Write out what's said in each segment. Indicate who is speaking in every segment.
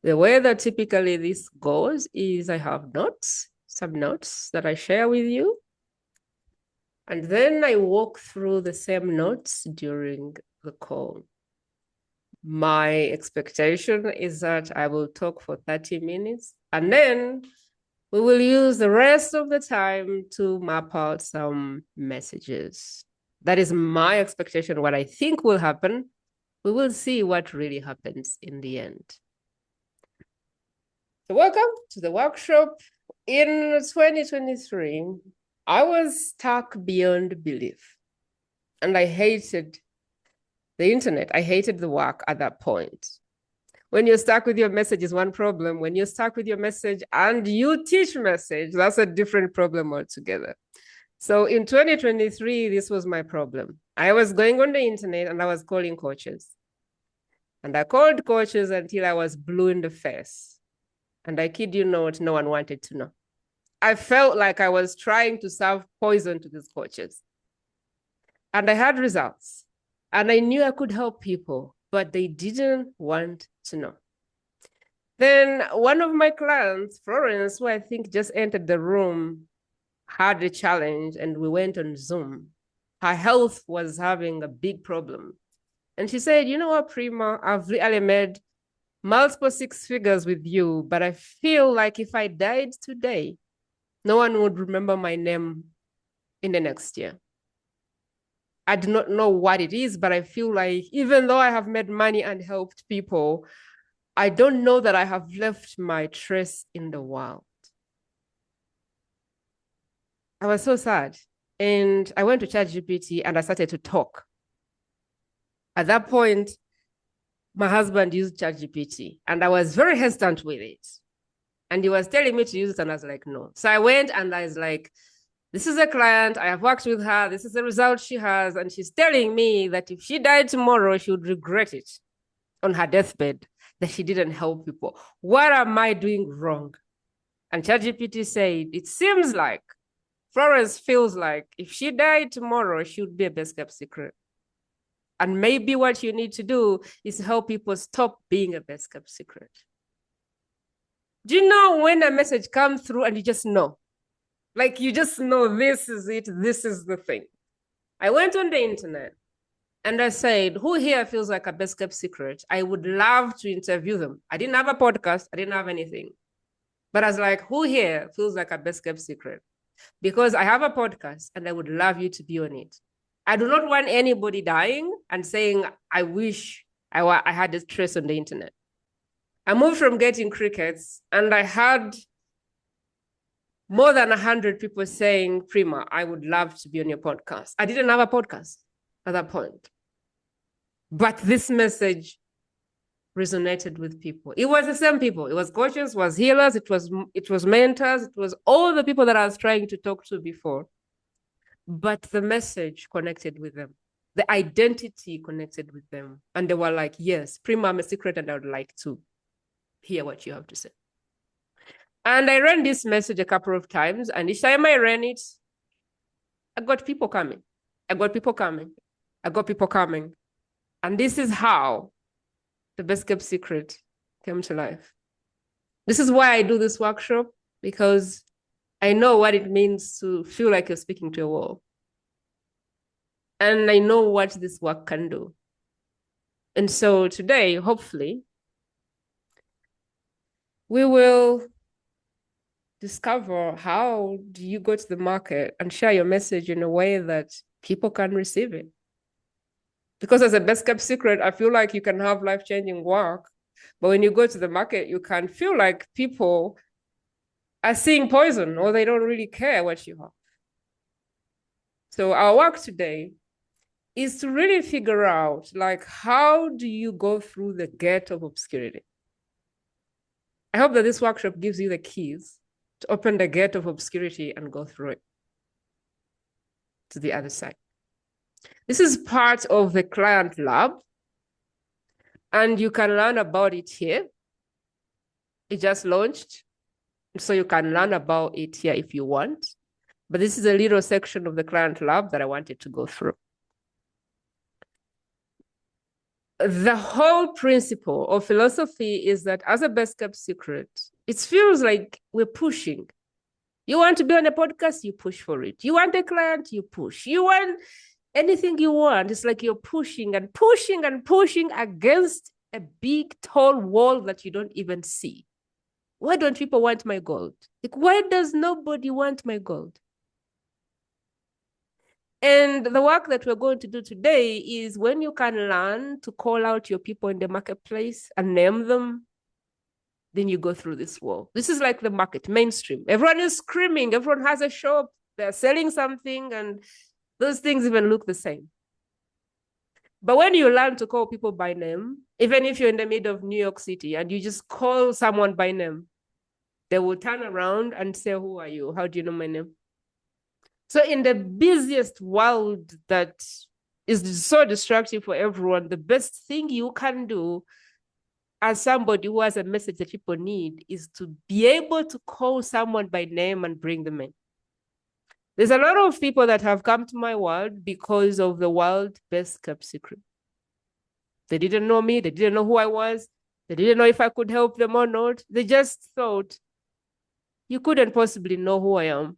Speaker 1: The way that typically this goes is I have notes, some notes that I share with you. And then I walk through the same notes during the call. My expectation is that I will talk for 30 minutes and then we will use the rest of the time to map out some messages. That is my expectation, what I think will happen. We will see what really happens in the end. So welcome to the workshop. In 2023, I was stuck beyond belief and I hated the internet. I hated the work at that point. When you're stuck with your message is one problem. When you're stuck with your message and you teach message, that's a different problem altogether. So in 2023, this was my problem. I was going on the internet and I was calling coaches. And I called coaches until I was blue in the face. And I kid you not, no one wanted to know. I felt like I was trying to serve poison to these coaches. And I had results. And I knew I could help people, but they didn't want to know. Then one of my clients, Florence, who I think just entered the room, had a challenge and we went on Zoom. Her health was having a big problem. And she said, you know what, Prima, I've really made multiple six figures with you, but I feel like if I died today, no one would remember my name in the next year. I do not know what it is, but I feel like even though I have made money and helped people, I don't know that I have left my trace in the world. I was so sad. And I went to ChatGPT and I started to talk. At that point, my husband used ChatGPT and I was very hesitant with it. And he was telling me to use it and I was like, no. So I went and I was like, this is a client, I have worked with her, this is the result she has. And she's telling me that if she died tomorrow, she would regret it on her deathbed, that she didn't help people. What am I doing wrong? And ChatGPT said, it seems like Florence feels like if she died tomorrow, she would be a best kept secret. And maybe what you need to do is help people stop being a best kept secret. Do you know when a message comes through and you just know? Like you just know this is it, this is the thing. I went on the internet and I said, who here feels like a best kept secret? I would love to interview them. I didn't have a podcast, I didn't have anything. But I was like, who here feels like a best kept secret? Because I have a podcast and I would love you to be on it. I do not want anybody dying and saying, I wish I had this trace on the internet. I moved from getting crickets and I had more than 100 people saying, Prima, I would love to be on your podcast. I didn't have a podcast at that point. But this message resonated with people. It was the same people. It was coaches, it was healers, it was mentors, it was all the people that I was trying to talk to before. But the message connected with them. The identity connected with them. And they were like, yes, Prima, I'm a secret and I would like to hear what you have to say. And I ran this message a couple of times. And each time I ran it, I got people coming. I got people coming. I got people coming. And this is how the best kept secret came to life. This is why I do this workshop, because I know what it means to feel like you're speaking to a wall. And I know what this work can do. And so today, hopefully, we will discover how do you go to the market and share your message in a way that people can receive it. Because as a best kept secret, I feel like you can have life-changing work, but when you go to the market, you can feel like people are seeing poison or they don't really care what you have. So our work today is to really figure out, like, how do you go through the gate of obscurity? I hope that this workshop gives you the keys to open the gate of obscurity and go through it to the other side. This is part of the client lab, and you can learn about it here. It just launched, so you can learn about it here if you want. But this is a little section of the client lab that I wanted to go through. The whole principle or philosophy is that as a best kept secret, it feels like we're pushing. You want to be on a podcast, you push for it. You want a client, you push. You want anything you want. It's like you're pushing and pushing and pushing against a big, tall wall that you don't even see. Why don't people want my gold? Like, why does nobody want my gold? And the work that we're going to do today is when you can learn to call out your people in the marketplace and name them, then you go through this wall. This is like the market, mainstream. Everyone is screaming. Everyone has a shop. They're selling something, and those things even look the same. But when you learn to call people by name, even if you're in the middle of New York City and you just call someone by name, they will turn around and say, who are you? How do you know my name? So in the busiest world that is so destructive for everyone, the best thing you can do as somebody who has a message that people need is to be able to call someone by name and bring them in. There's a lot of people that have come to my world because of the world best kept secret. They didn't know me. They didn't know who I was. They didn't know if I could help them or not. They just thought, you couldn't possibly know who I am.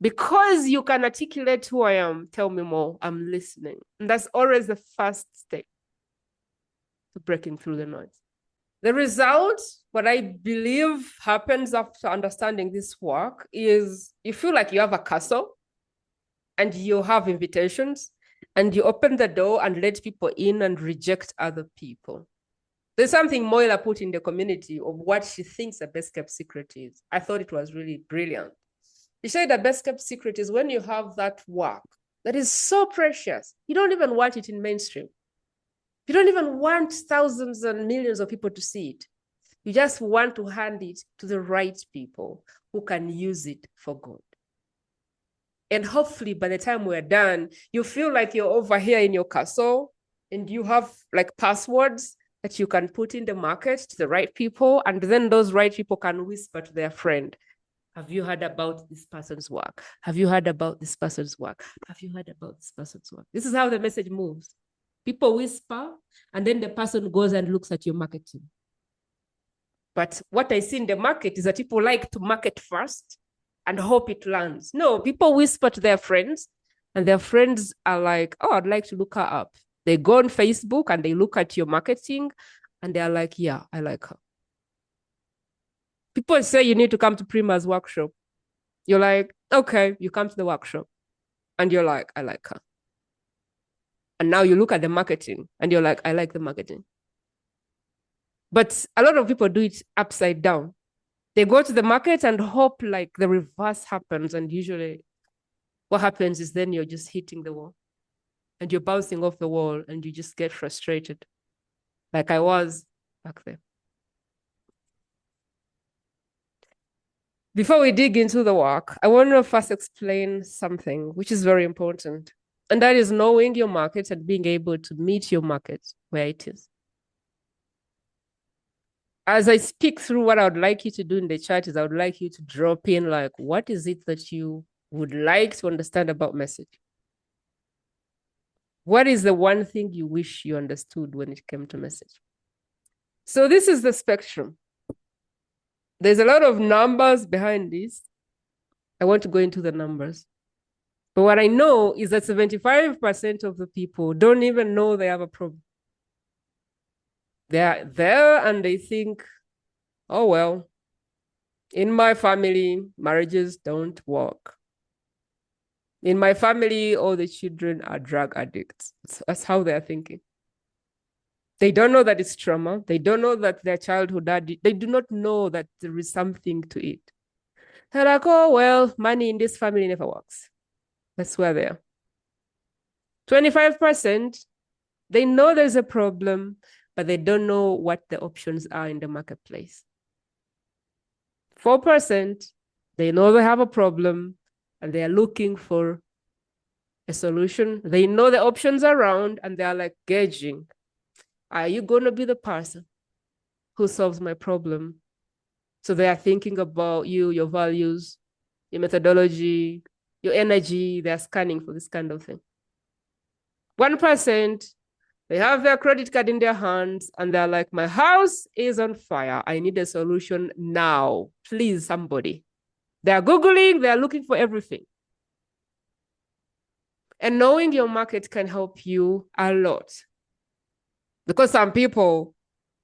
Speaker 1: Because you can articulate who I am, tell me more. I'm listening. And that's always the first step to breaking through the noise. The result, what I believe happens after understanding this work, is you feel like you have a castle and you have invitations and you open the door and let people in and reject other people. There's something Moila put in the community of what she thinks a best kept secret is. I thought it was really brilliant. She said the best kept secret is when you have that work that is so precious, you don't even want it in mainstream. You don't even want thousands and millions of people to see it. You just want to hand it to the right people who can use it for good. And hopefully by the time we're done, you feel like you're over here in your castle and you have like passwords that you can put in the market to the right people. And then those right people can whisper to their friend, have you heard about this person's work? Have you heard about this person's work? Have you heard about this person's work? This is how the message moves. People whisper, and then the person goes and looks at your marketing. But what I see in the market is that people like to market first and hope it lands. No, people whisper to their friends, and their friends are like, oh, I'd like to look her up. They go on Facebook and they look at your marketing, and they're like, yeah, I like her. People say you need to come to Prima's workshop. You're like, okay, you come to the workshop. And you're like, I like her. And now you look at the marketing and you're like, I like the marketing. But a lot of people do it upside down. They go to the market and hope like the reverse happens. And usually what happens is then you're just hitting the wall and you're bouncing off the wall and you just get frustrated. Like I was back there. Before we dig into the work, I want to first explain something which is very important. And that is knowing your market and being able to meet your market where it is. As I speak through what I would like you to do in the chat is I would like you to drop in like, what is it that you would like to understand about message? What is the one thing you wish you understood when it came to message? So this is the spectrum. There's a lot of numbers behind this. I want to go into the numbers. But what I know is that 75% of the people don't even know they have a problem. They're there and they think, oh, well, in my family, marriages don't work. In my family, all the children are drug addicts. That's how they're thinking. They don't know that it's trauma. They don't know that their childhood, they do not know that there is something to it. They're like, oh, well, money in this family never works. That's where they are. 25%, they know there's a problem, but they don't know what the options are in the marketplace. 4%, they know they have a problem and they are looking for a solution. They know the options around and they are like gauging. Are you going to be the person who solves my problem? So they are thinking about you, your values, your methodology, your energy. They are scanning for this kind of thing. 1%, They have their credit card in their hands and they're like, my house is on fire. I need a solution now. Please, somebody. They're Googling, they're looking for everything. And knowing your market can help you a lot. Because some people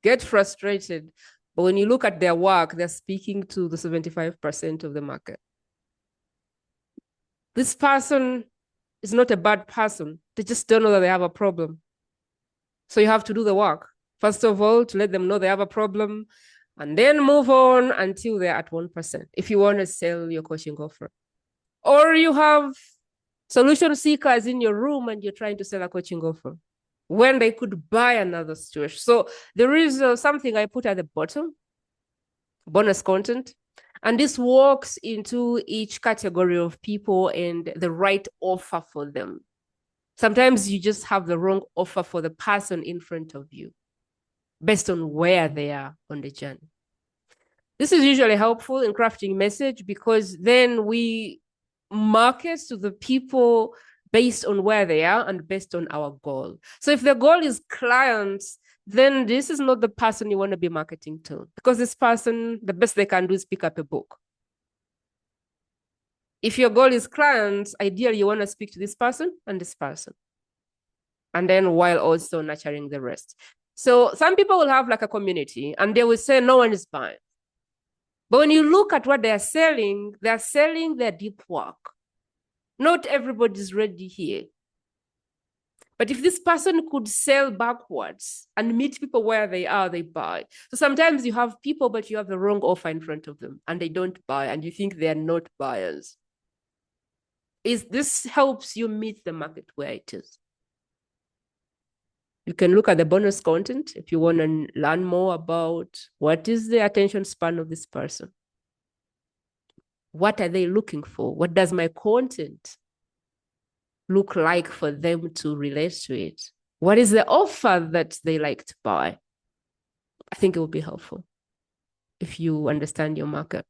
Speaker 1: get frustrated, but when you look at their work, they're speaking to the 75% of the market. This person is not a bad person. They just don't know that they have a problem. So you have to do the work. First of all, to let them know they have a problem, and then move on until they're at 1% if you want to sell your coaching offer. Or you have solution seekers in your room and you're trying to sell a coaching offer when they could buy another situation. So there is something I put at the bottom, bonus content. And this walks into each category of people and the right offer for them. Sometimes you just have the wrong offer for the person in front of you based on where they are on the journey. This is usually helpful in crafting message because then we market to the people based on where they are and based on our goal. So if the goal is clients, then this is not the person you want to be marketing to, because this person, the best they can do is pick up a book. If your goal is clients, ideally you want to speak to this person and this person. And then while also nurturing the rest. So some people will have like a community and they will say no one is buying. But when you look at what they're selling their deep work. Not everybody's ready here. But if this person could sell backwards and meet people where they are, they buy. So sometimes you have people, but you have the wrong offer in front of them and they don't buy and you think they're not buyers. This helps you meet the market where it is. You can look at the bonus content if you want to learn more about what is the attention span of this person. What are they looking for? What does my content look like for them to relate to it? What is the offer that they like to buy? I think it will be helpful if you understand your market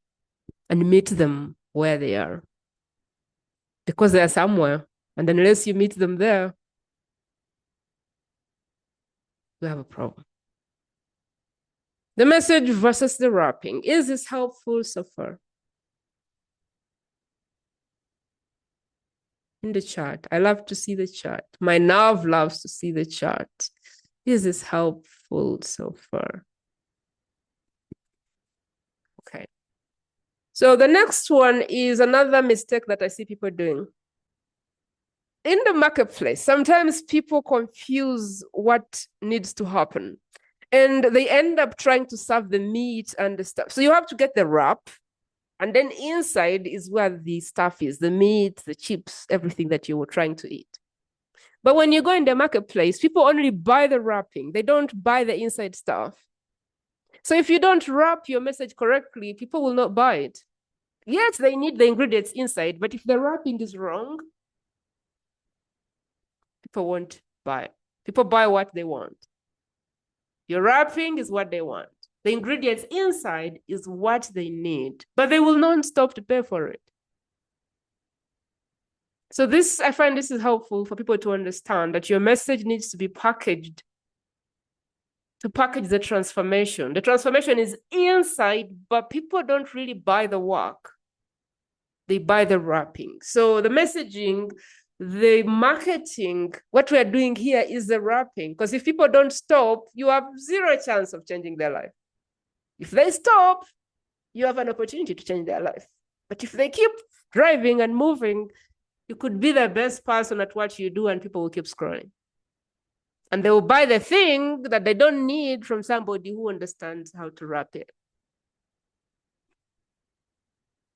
Speaker 1: and meet them where they are. Because they are somewhere, and unless you meet them there, you have a problem. The message versus the wrapping. Is this helpful so far? In the chat. I love to see the chat. My nerve loves to see the chat. Is this helpful so far? Okay. So the next one is another mistake that I see people doing. In the marketplace, sometimes people confuse what needs to happen and they end up trying to serve the meat and the stuff. So you have to get the wrap, and then inside is where the stuff is, the meat, the chips, everything that you were trying to eat. But when you go in the marketplace, people only buy the wrapping. They don't buy the inside stuff. So if you don't wrap your message correctly, people will not buy it. Yes, they need the ingredients inside, but if the wrapping is wrong, people won't buy it. People buy what they want. Your wrapping is what they want. The ingredients inside is what they need, but they will not stop to pay for it. So I find this is helpful for people to understand that your message needs to be packaged to package the transformation. The transformation is inside, but people don't really buy the work. They buy the wrapping. So the messaging, the marketing, what we are doing here is the wrapping. Because if people don't stop, you have zero chance of changing their life. If they stop, you have an opportunity to change their life. But if they keep driving and moving, you could be the best person at what you do and people will keep scrolling. And they will buy the thing that they don't need from somebody who understands how to wrap it.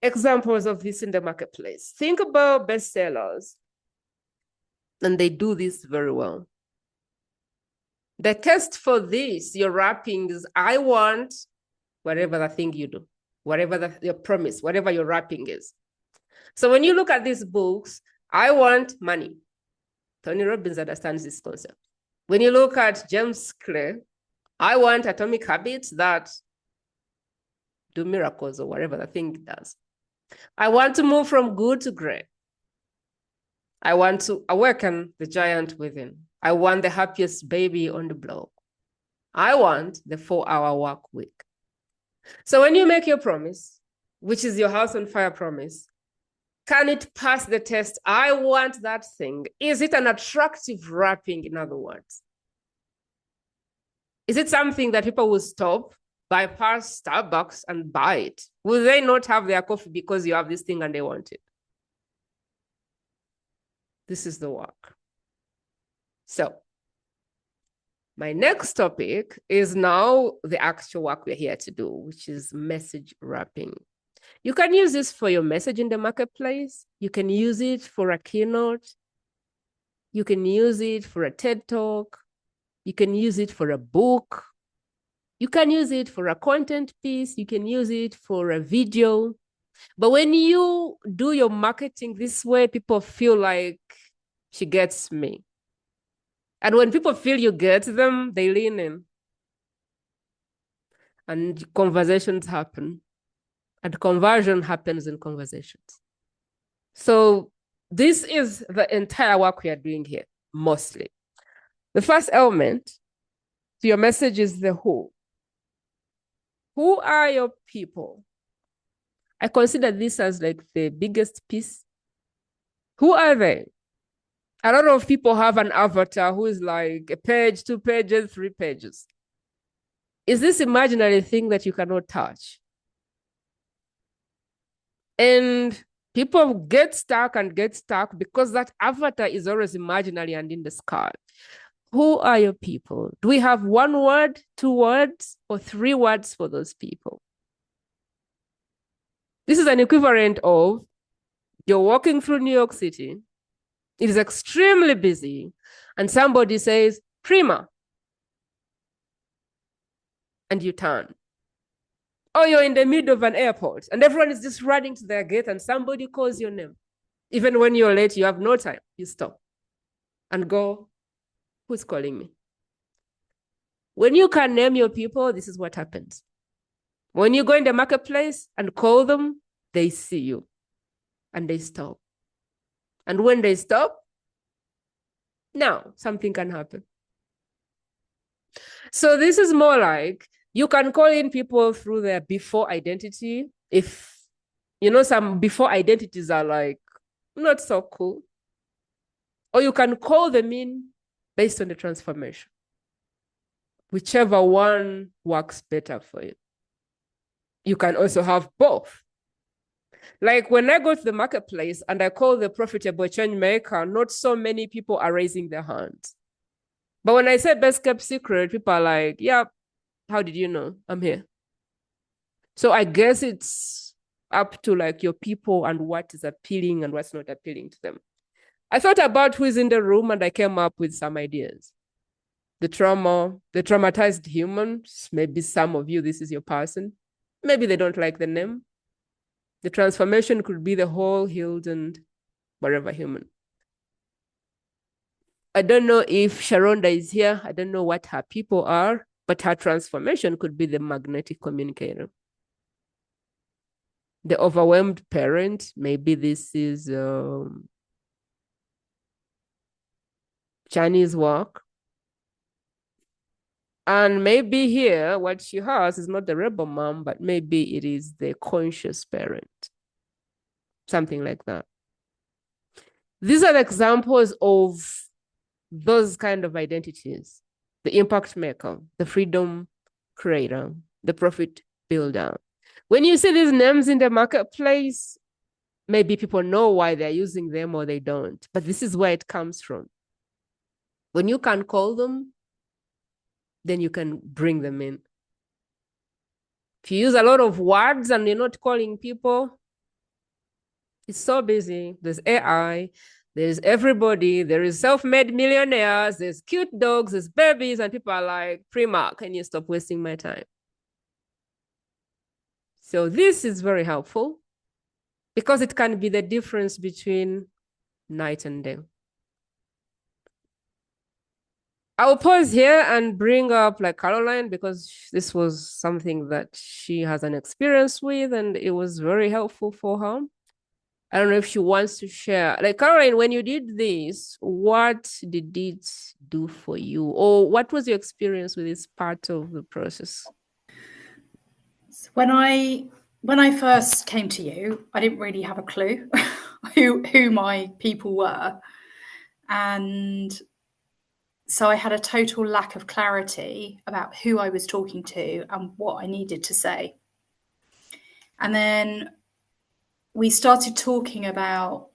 Speaker 1: Examples of this in the marketplace. Think about bestsellers. And they do this very well. The test for this, your wrapping is, I want whatever the thing you do, whatever your promise, whatever your wrapping is. So when you look at these books, I want money. Tony Robbins understands this concept. When you look at James Clear, I want atomic habits that do miracles or whatever the thing does. I want to move from good to great. I want to awaken the giant within. I want the happiest baby on the block. I want the 4-hour work week. So when you make your promise, which is your house on fire promise, can it pass the test? I want that thing. Is it an attractive wrapping, in other words? Is it something that people will stop, bypass Starbucks and buy it? Will they not have their coffee because you have this thing and they want it? This is the work. So my next topic is now the actual work we're here to do, which is message wrapping. You can use this for your message in the marketplace. You can use it for a keynote. You can use it for a TED Talk. You can use it for a book. You can use it for a content piece. You can use it for a video. But when you do your marketing this way, people feel like she gets me. And when people feel you get them, they lean in. And conversations happen. And conversion happens in conversations. So this is the entire work we are doing here, mostly. The first element to your message is the who. Who are your people? I consider this as like the biggest piece. Who are they? A lot of people have an avatar who is like a page, 2 pages, 3 pages. Is this imaginary thing that you cannot touch? And people get stuck because that avatar is always imaginary and in the sky. Who are your people? Do we have 1 word, 2 words, or 3 words for those people? This is an equivalent of you're walking through New York City. It is extremely busy. And somebody says, Prima. And you turn. Or you're in the middle of an airport and everyone is just running to their gate and somebody calls your name. Even when you're late, you have no time. You stop and go, who's calling me? When you can name your people, this is what happens. When you go in the marketplace and call them, they see you and they stop. And when they stop, now something can happen. So this is more like you can call in people through their before identity. If, you know, some before identities are like not so cool. Or you can call them in based on the transformation. Whichever one works better for you. You can also have both. Like when I go to the marketplace and I call the profitable change maker, not so many people are raising their hands. But when I say best kept secret, people are like, yeah, how did you know? I'm here. So I guess it's up to like your people and what is appealing and what's not appealing to them. I thought about who is in the room and I came up with some ideas. The traumatized humans, maybe some of you, this is your person. Maybe they don't like the name. The transformation could be the whole, healed, and whatever human. I don't know if Sharonda is here. I don't know what her people are, but her transformation could be the magnetic communicator. The overwhelmed parent, maybe this is Chinese work. And maybe here, what she has is not the rebel mom, but maybe it is the conscious parent. Something like that. These are the examples of those kind of identities. The impact maker, the freedom creator, the profit builder. When you see these names in the marketplace, maybe people know why they're using them or they don't. But this is where it comes from. When you can call them, then you can bring them in. If you use a lot of words and you're not calling people, it's so busy. There's AI, there's everybody, there is self-made millionaires, there's cute dogs, there's babies, and people are like, Prima, can you stop wasting my time? So this is very helpful because it can be the difference between night and day. I'll pause here and bring up like Caroline because this was something that she has an experience with and it was very helpful for her. I don't know if she wants to share. Like, Caroline, when you did this, what did it do for you? Or what was your experience with this part of the process?
Speaker 2: When I first came to you, I didn't really have a clue who my people were. And so I had a total lack of clarity about who I was talking to and what I needed to say. And then we started talking about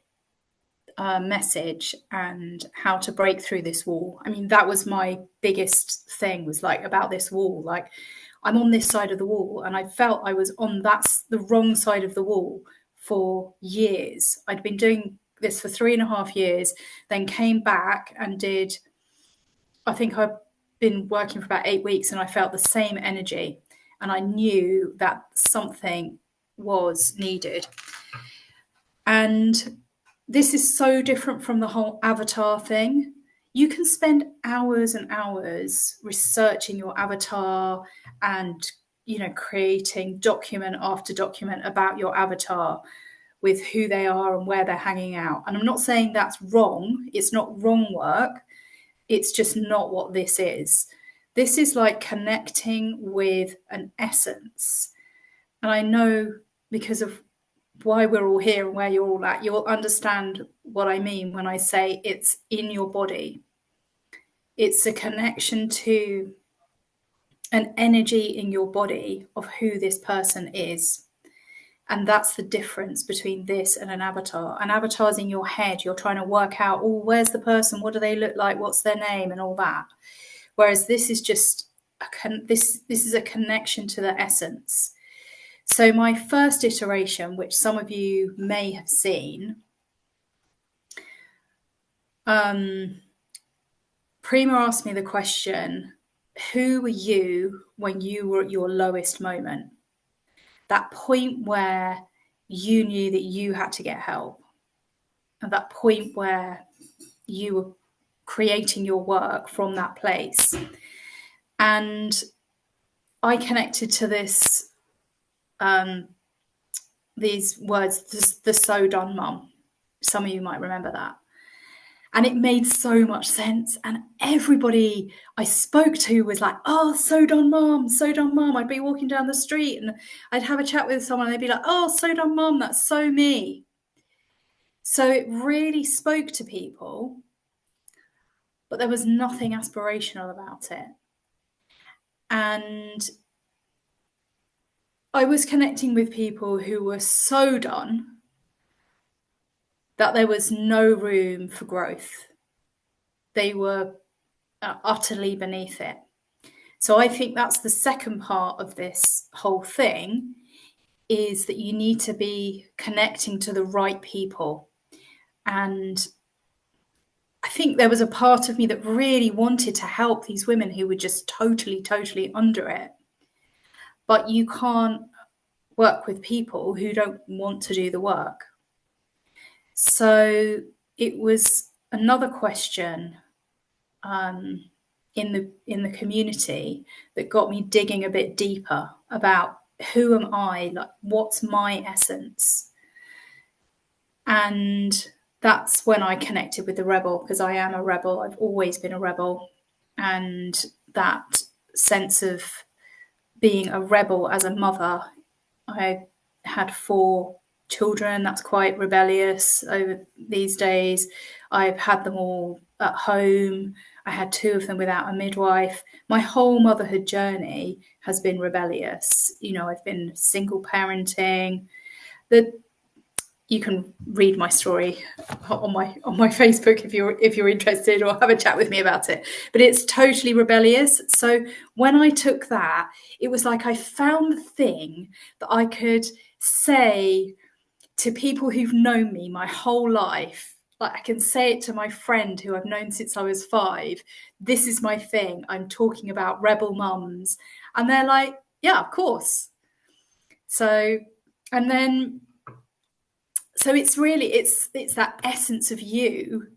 Speaker 2: message and how to break through this wall. I mean, that was my biggest thing, was like about this wall. Like, I'm on this side of the wall, and I felt I was on the wrong side of the wall for years. I'd been doing this for 3.5 years, then came back and did, I think I've been working for about 8 weeks, and I felt the same energy, and I knew that something was needed. And this is so different from the whole avatar thing. You can spend hours and hours researching your avatar and, creating document after document about your avatar with who they are and where they're hanging out. And I'm not saying that's wrong. It's not wrong work. It's just not what this is. This is like connecting with an essence. And I know, because of why we're all here and where you're all at, you'll understand what I mean when I say it's in your body. It's a connection to an energy in your body of who this person is. And that's the difference between this and an avatar. An avatar's in your head. You're trying to work out, oh, where's the person? What do they look like? What's their name? And all that. Whereas this is just this is a connection to the essence. So my first iteration, which some of you may have seen, Prima asked me the question, who were you when you were at your lowest moment? That point where you knew that you had to get help. At that point where you were creating your work from that place. And I connected to this, these words, the so done mum. Some of you might remember that. And it made so much sense. And everybody I spoke to was like, oh, so done mom, so done mom. I'd be walking down the street and I'd have a chat with someone and they'd be like, oh, so done mom, that's so me. So it really spoke to people, but there was nothing aspirational about it. And I was connecting with people who were so done that there was no room for growth. They were utterly beneath it. So I think that's the second part of this whole thing, is that you need to be connecting to the right people. And I think there was a part of me that really wanted to help these women who were just totally, totally under it. But you can't work with people who don't want to do the work. So it was another question in the community that got me digging a bit deeper about who am I, like what's my essence. And that's when I connected with the rebel, because I am a rebel. I've always been a rebel. And that sense of being a rebel as a mother, I had 4 children. That's quite rebellious over these days. I've had them all at home. I had 2 of them without a midwife. My whole motherhood journey has been rebellious. I've been single parenting. You can read my story on my Facebook if you're interested, or have a chat with me about it. But it's totally rebellious. So when I took that, it was like I found the thing that I could say to people who've known me my whole life. Like, I can say it to my friend who I've known since I was 5. This is my thing. I'm talking about rebel mums. And they're like, yeah, of course. So it's really, it's that essence of you.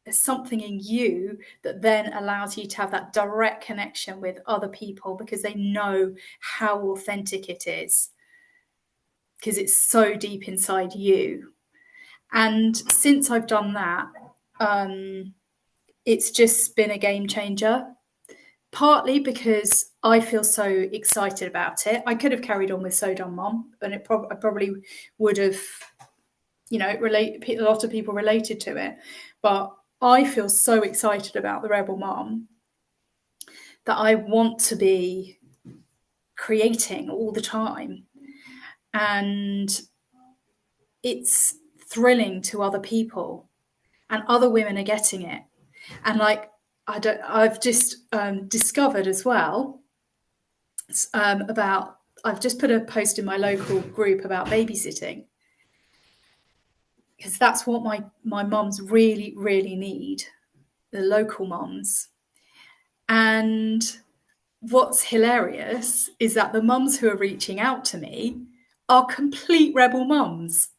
Speaker 2: There's something in you that then allows you to have that direct connection with other people, because they know how authentic it is, because it's so deep inside you. And since I've done that, it's just been a game changer. Partly because I feel so excited about it. I could have carried on with So Done Mum, and I probably would have, a lot of people related to it. But I feel so excited about the Rebel Mum that I want to be creating all the time. And it's thrilling to other people, and other women are getting it. And I've just discovered as well about, I've just put a post in my local group about babysitting, because that's what my mums really, really need, the local mums. And what's hilarious is that the mums who are reaching out to me are complete rebel mums.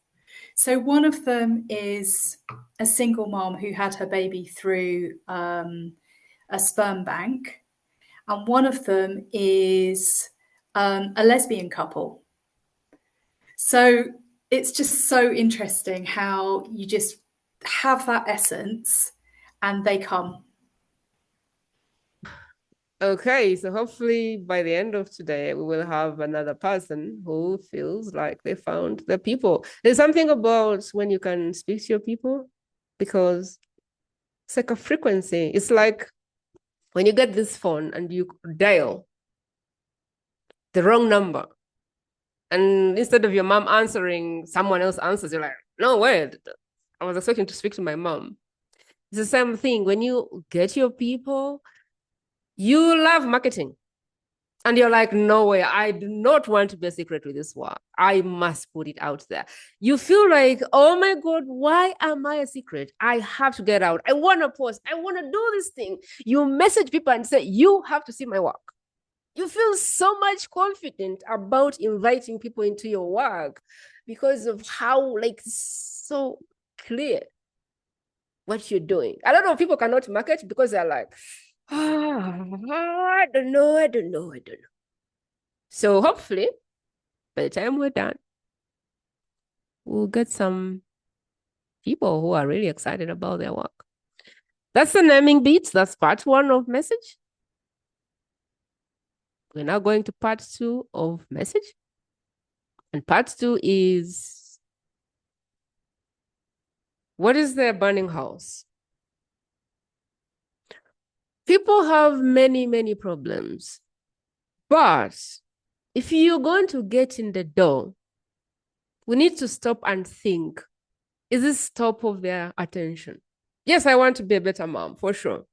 Speaker 2: So one of them is a single mom who had her baby through a sperm bank. And one of them is a lesbian couple. So it's just so interesting how you just have that essence and they come.
Speaker 1: Okay, so hopefully by the end of today, we will have another person who feels like they found their people. There's something about when you can speak to your people, because it's like a frequency. It's like when you get this phone and you dial the wrong number, and instead of your mom answering, someone else answers, you're like, no, wait, I was expecting to speak to my mom. It's the same thing. When you get your people, you love marketing. And you're like, no way, I do not want to be a secret with this work. I must put it out there. You feel like, oh my God, why am I a secret? I have to get out. I want to post. I want to do this thing. You message people and say, you have to see my work. You feel so much confident about inviting people into your work because of how so clear what you're doing. A lot of people cannot market because they're like, I don't know. So hopefully, by the time we're done, we'll get some people who are really excited about their work. That's the naming beats. That's part 1 of message. We're now going to part 2 of message. And part 2 is, what is their burning house? People have many, many problems. But if you're going to get in the door, we need to stop and think, is this top of their attention? Yes, I want to be a better mom, for sure.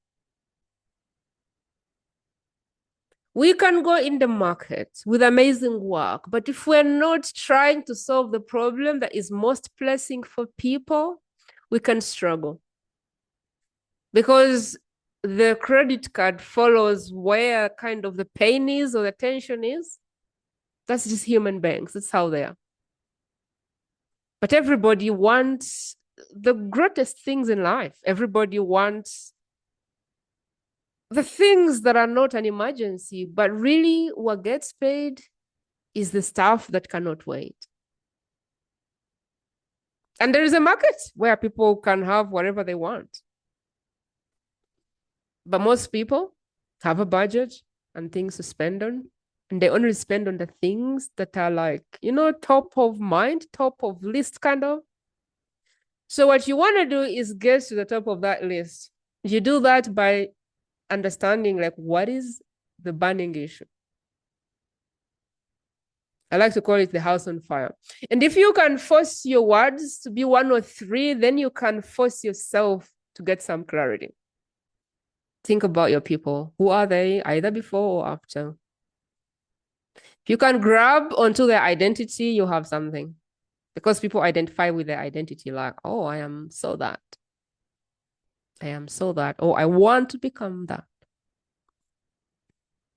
Speaker 1: We can go in the market with amazing work, but if we're not trying to solve the problem that is most pressing for people, we can struggle. Because the credit card follows where kind of the pain is or the tension is. That's just human beings. That's how they are. But everybody wants the greatest things in life. Everybody wants the things that are not an emergency, but really what gets paid is the stuff that cannot wait. And there is a market where people can have whatever they want. But most people have a budget and things to spend on, and they only spend on the things that are like, top of mind, top of list kind of. So what you want to do is get to the top of that list. You do that by understanding what is the burning issue. I like to call it the house on fire. And if you can force your words to be 1 or 3, then you can force yourself to get some clarity. Think about your people. Who are they, either before or after? If you can grab onto their identity, you have something. Because people identify with their identity like, oh, I am so that. I am so that. Oh, I want to become that.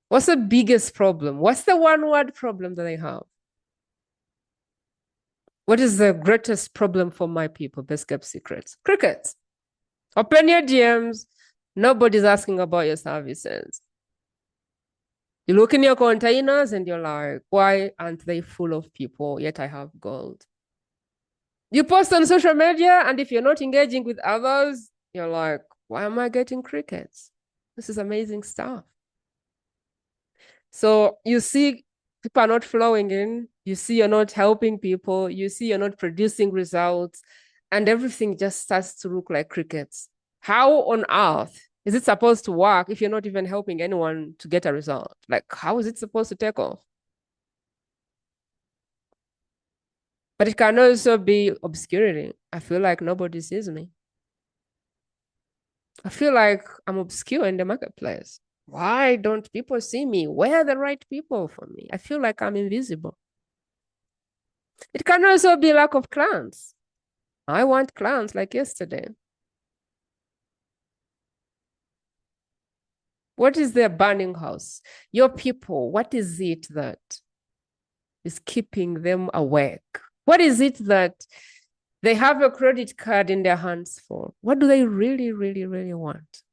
Speaker 1: What's the biggest problem? What's the 1-word problem that I have? What is the greatest problem for my people? Best kept secrets. Crickets. Open your DMs. Nobody's asking about your services. You look in your containers and you're like, why aren't they full of people? Yet I have gold. You post on social media, and if you're not engaging with others, you're like, why am I getting crickets? This is amazing stuff. So you see people are not flowing in, you see you're not helping people, you see you're not producing results, and everything just starts to look like crickets. How on earth is it supposed to work if you're not even helping anyone to get a result? Like, how is it supposed to take off? But it can also be obscurity. I feel like nobody sees me. I feel like I'm obscure in the marketplace. Why don't people see me? Where are the right people for me? I feel like I'm invisible. It can also be lack of clients. I want clients like yesterday. What is their burning house? Your people, what is it that is keeping them awake? What is it that they have a credit card in their hands for? What do they really, really, really want?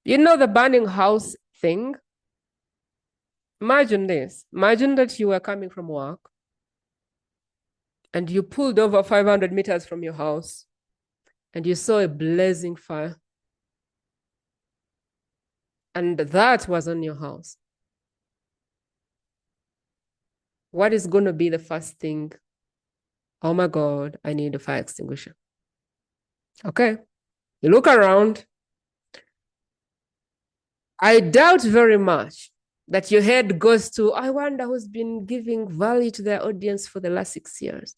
Speaker 1: You know the burning house thing? Imagine this. Imagine that you were coming from work and you pulled over 500 meters from your house and you saw a blazing fire. And that was on your house. What is going to be the first thing? Oh my God, I need a fire extinguisher. Okay. You look around. I doubt very much that your head goes to, I wonder who's been giving value to their audience for the last 6 years.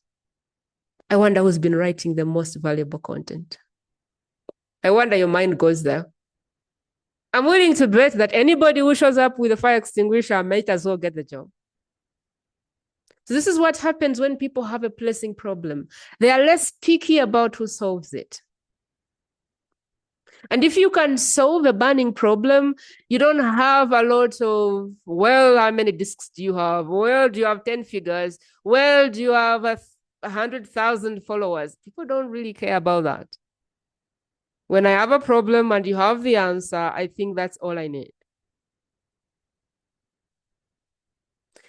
Speaker 1: I wonder who's been writing the most valuable content. I wonder your mind goes there. I'm willing to bet that anybody who shows up with a fire extinguisher might as well get the job. So this is what happens when people have a placing problem. They are less picky about who solves it. And if you can solve a burning problem, you don't have a lot of, well, how many discs do you have? Well, do you have 10 figures? Well, do you have 100,000 followers? People don't really care about that. When I have a problem and you have the answer, I think that's all I need.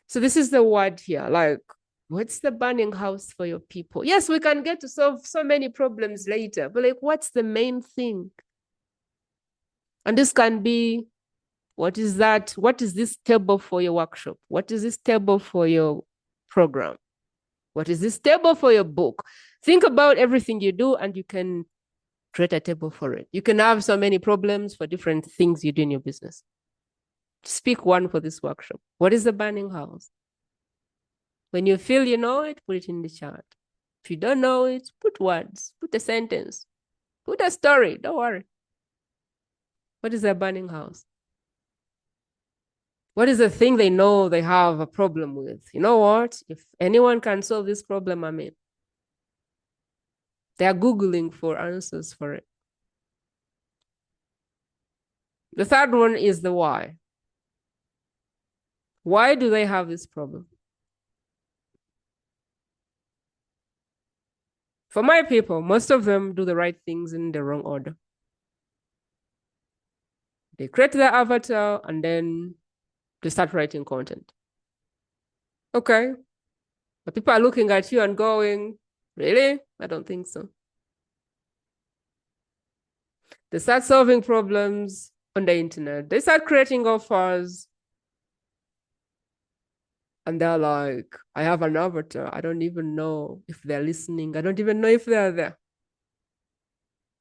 Speaker 1: So this is the word here, like, what's the burning house for your people? Yes, we can get to solve so many problems later, but like, what's the main thing? And this can be, what is that? What is this table for your workshop? What is this table for your program? What is this table for your book? Think about everything you do and you can create a table for it. You can have so many problems for different things you do in your business. Speak one for this workshop. What is the burning house? When you feel you know it, put it in the chat. If you don't know it, put words, put a sentence, put a story. Don't worry. What is a burning house? What is the thing they know they have a problem with? You know what? If anyone can solve this problem, I'm in. They are Googling for answers for it. The third one is the why. Why do they have this problem? For my people, most of them do the right things in the wrong order. They create their avatar and then they start writing content. Okay. But people are looking at you and going, really? I don't think so. They start solving problems on the internet. They start creating offers. And they're like, I have an avatar. I don't even know if they're listening. I don't even know if they're there.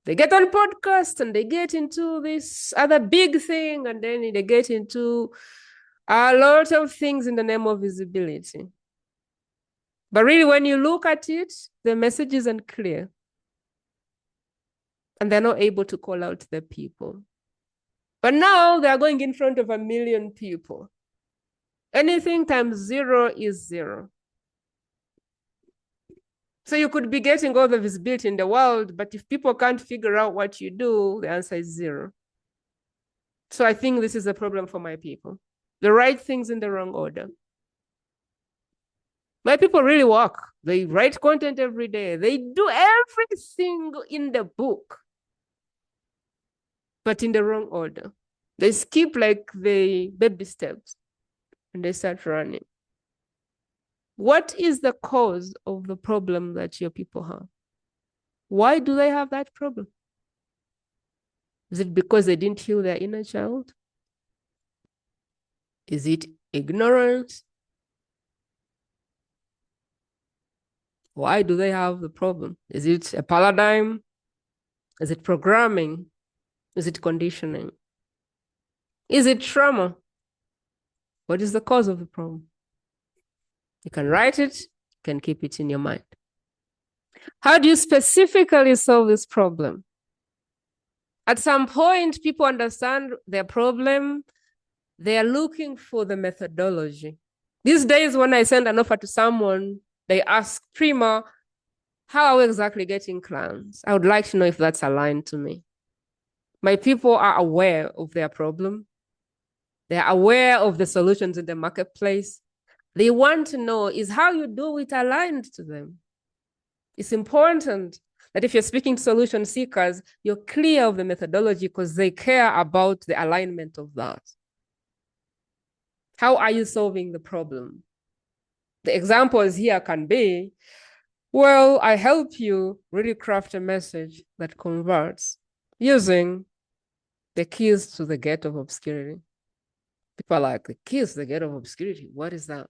Speaker 1: They get on podcast and they get into this other big thing. And then they get into a lot of things in the name of visibility. But really, when you look at it, the message isn't clear. And they're not able to call out the people. But now they're going in front of 1 million people. Anything times 0 is 0. So you could be getting all the visibility in the world, but if people can't figure out what you do, the answer is 0. So I think this is a problem for my people. The right things in the wrong order. My people really work. They write content every day. They do everything in the book, but in the wrong order. They skip like the baby steps and they start running. What is the cause of the problem that your people have? Why do they have that problem? Is it because they didn't heal their inner child? Is it ignorance? Why do they have the problem? Is it a paradigm? Is it programming? Is it conditioning? Is it trauma? What is the cause of the problem? You can write it, you can keep it in your mind. How do you specifically solve this problem? At some point, people understand their problem. They are looking for the methodology. These days, when I send an offer to someone, they ask, Prima, how are we exactly getting clients? I would like to know if that's aligned to me. My people are aware of their problem. They're aware of the solutions in the marketplace. They want to know, is how you do it aligned to them? It's important that if you're speaking to solution seekers, you're clear of the methodology because they care about the alignment of that. How are you solving the problem? The examples here can be, well, I help you really craft a message that converts using the keys to the gate of obscurity. People are like, the keys to the gate of obscurity, what is that?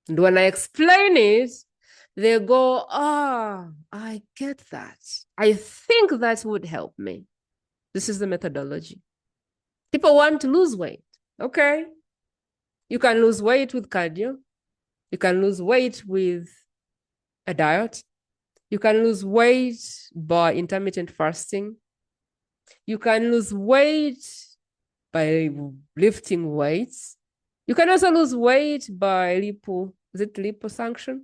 Speaker 1: And when I explain it, they go, I get that. I think that would help me. This is the methodology. People want to lose weight. Okay. You can lose weight with cardio. You can lose weight with a diet. You can lose weight by intermittent fasting. You can lose weight by lifting weights. You can also lose weight by liposuction?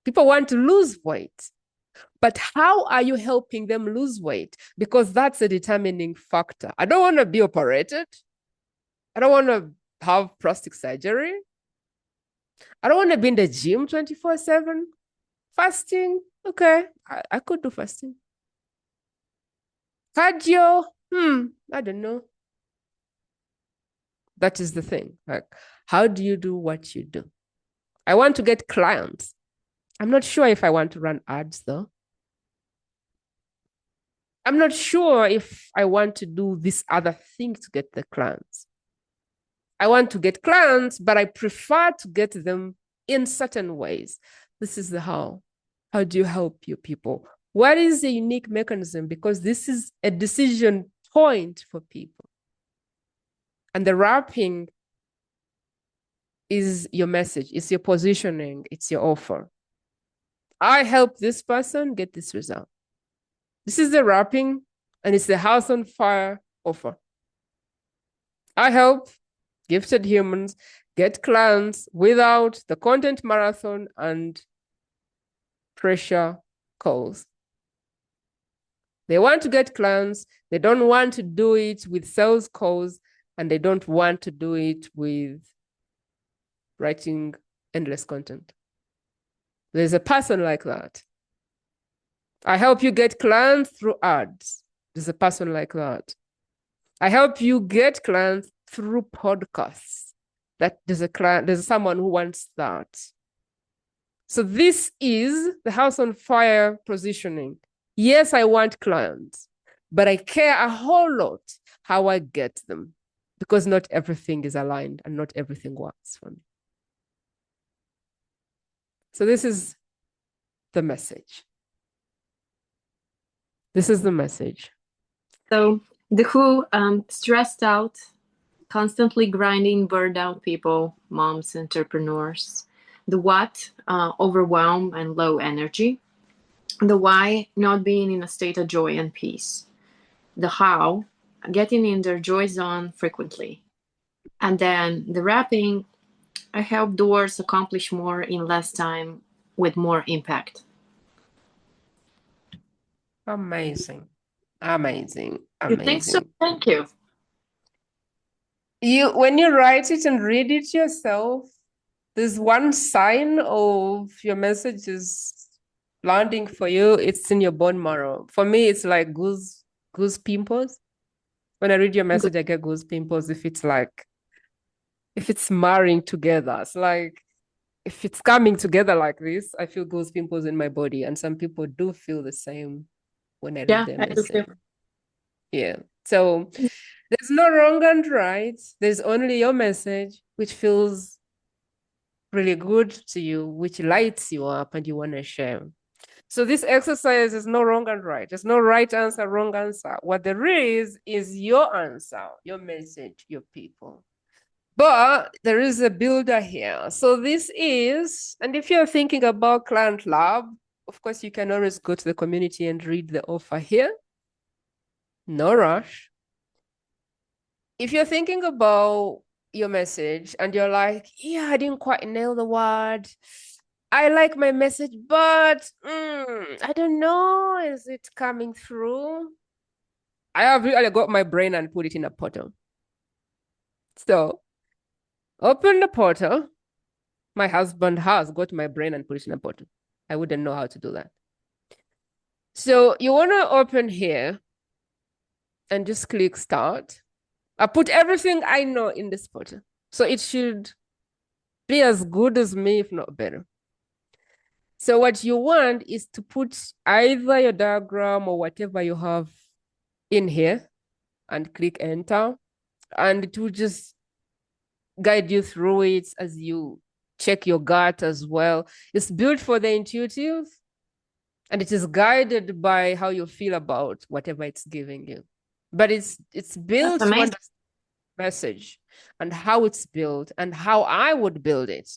Speaker 1: People want to lose weight, but how are you helping them lose weight? Because that's a determining factor. I don't want to be operated. I don't want to have plastic surgery. I don't want to be in the gym 24/7. Fasting, okay, I could do fasting. Cardio, I don't know. That is the thing. Like, how do you do what you do? I want to get clients. I'm not sure if I want to run ads though. I'm not sure if I want to do this other thing to get the clients. I want to get clients, but I prefer to get them in certain ways. This is the how. How do you help your people? What is the unique mechanism? Because this is a decision point for people. And the wrapping is your message, it's your positioning, it's your offer. I help this person get this result. This is the wrapping, and it's the house on fire offer. I help gifted humans get clients without the content marathon and pressure calls. They want to get clients. They don't want to do it with sales calls, and they don't want to do it with writing endless content. There's a person like that. I help you get clients through ads. There's a person like that. I help you get clients through podcasts. That there's someone who wants that. So this is the house on fire positioning. Yes, I want clients, but I care a whole lot how I get them, because not everything is aligned and not everything works for me. So this is the message. This is the message.
Speaker 3: So the who, stressed out, constantly grinding, burned out people, moms, entrepreneurs. The what, overwhelm and low energy. The why, not being in a state of joy and peace. The how, getting in their joy zone frequently. And then the wrapping, I help doers accomplish more in less time with more impact.
Speaker 1: Amazing. Amazing.
Speaker 3: You think so? Thank you.
Speaker 1: When you write it and read it yourself, there's one sign of your message is landing for you. It's in your bone marrow. For me, it's like goose pimples. When I read your message, I get goose pimples if it's marrying together. It's like if it's coming together like this, I feel those pimples in my body. And some people do feel the same when I read their
Speaker 3: I do
Speaker 1: message.
Speaker 3: too.
Speaker 1: Yeah. So there's no wrong and right. There's only your message, which feels really good to you, which lights you up and you want to share. So this exercise is no wrong and right. There's no right answer, wrong answer. What there is your answer, your message, your people. But there is a builder here. So this is, and if you're thinking about Client Lab, of course, you can always go to the community and read the offer here. No rush. If you're thinking about your message and you're like, yeah, I didn't quite nail the word. I like my message, but I don't know, is it coming through? I have really got my brain and put it in a portal. So open the portal. My husband has got my brain and put it in a portal. I wouldn't know how to do that. So you want to open here and just click start. I put everything I know in this portal. So it should be as good as me, if not better. So what you want is to put either your diagram or whatever you have in here and click enter. And it will just guide you through it as you check your gut as well. It's built for the intuitive and it is guided by how you feel about whatever it's giving you. But it's built to understand the message and how it's built and how I would build it.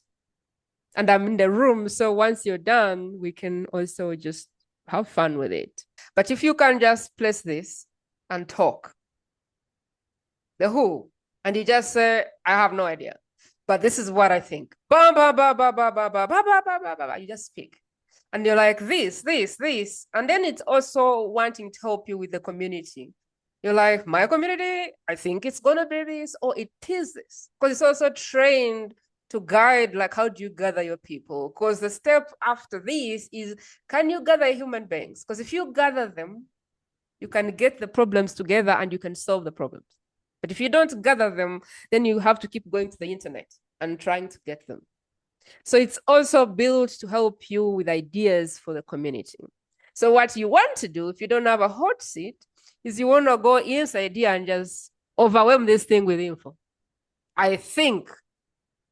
Speaker 1: And I'm in the room, so once you're done, we can also just have fun with it. But if you can just place this and talk, the who, and you just say, I have no idea, but this is what I think. Ba, ba, ba, ba, ba, ba, ba, ba, ba, ba, ba, ba. You just speak. And you're like, this. And then it's also wanting to help you with the community. You're like, my community, I think it's going to be this, or it is this. Because it's also trained to guide, like, how do you gather your people? Because the step after this is, can you gather human beings? Because if you gather them, you can get the problems together and you can solve the problems. But if you don't gather them, then you have to keep going to the internet and trying to get them. So it's also built to help you with ideas for the community. So what you want to do, if you don't have a hot seat, is you want to go inside here and just overwhelm this thing with info. I think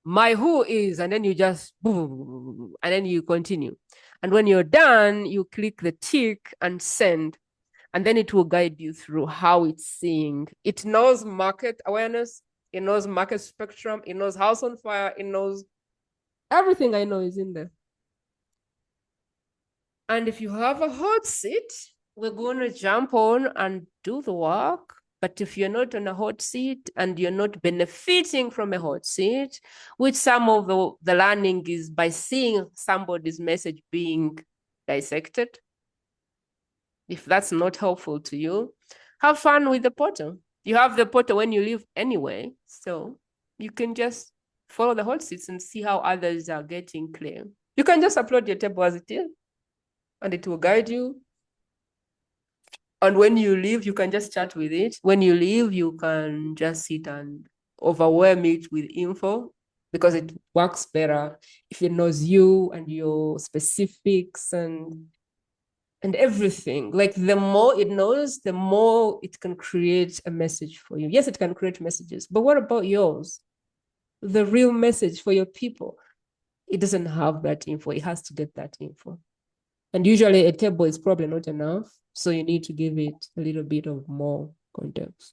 Speaker 1: my who is, and then you just boom, and then you continue. And when you're done, you click the tick and send, and then it will guide you through how it's seeing. It knows market awareness, it knows market spectrum, it knows house on fire, it knows everything I know is in there. And if you have a hot seat, we're going to jump on and do the work. But if you're not on a hot seat and you're not benefiting from a hot seat, which some of the learning is by seeing somebody's message being dissected, if that's not helpful to you, have fun with the portal. You have the portal when you leave anyway, so you can just follow the hot seats and see how others are getting clear. You can just upload your table as it is, and it will guide you. And when you leave, you can just chat with it. When you leave, you can just sit and overwhelm it with info because it works better if it knows you and your specifics and everything. Like the more it knows, the more it can create a message for you. Yes, it can create messages, but what about yours? The real message for your people. It doesn't have that info. It has to get that info. And usually a table is probably not enough. So you need to give it a little bit of more context.